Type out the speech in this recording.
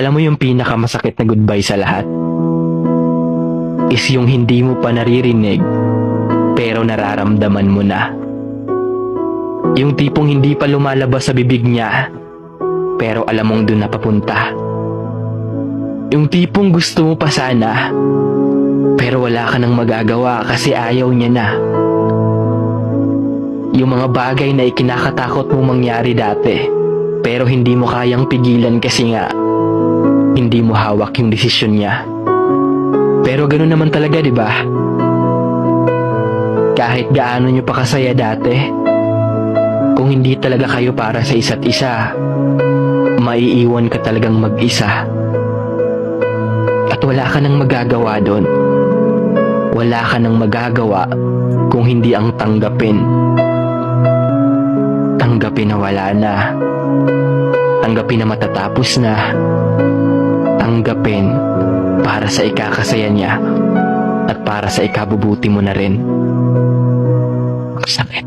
Alam mo yung pinakamasakit na goodbye sa lahat? Is yung hindi mo pa naririnig, pero nararamdaman mo na. Yung tipong hindi pa lumalabas sa bibig niya, pero alam mong doon na papunta. Yung tipong gusto mo pa sana, pero wala ka nang magagawa kasi ayaw niya na. Yung mga bagay na ikinakatakot mong mangyari dati, pero hindi mo kayang pigilan kasi nga, hindi mo hawak yung desisyon niya. Pero ganoon naman talaga, di ba? Kahit gaano nyo pa kasaya dati, kung hindi talaga kayo para sa isa't isa, maiiwan ka talagang mag-isa. At wala ka nang magagawa doon. Wala ka nang magagawa kung hindi ang tanggapin. Tanggapin na wala na. Tanggapin na matatapos na. Tanggapin para sa ikakasaya niya at para sa ikabubuti mo na rin. Sakit.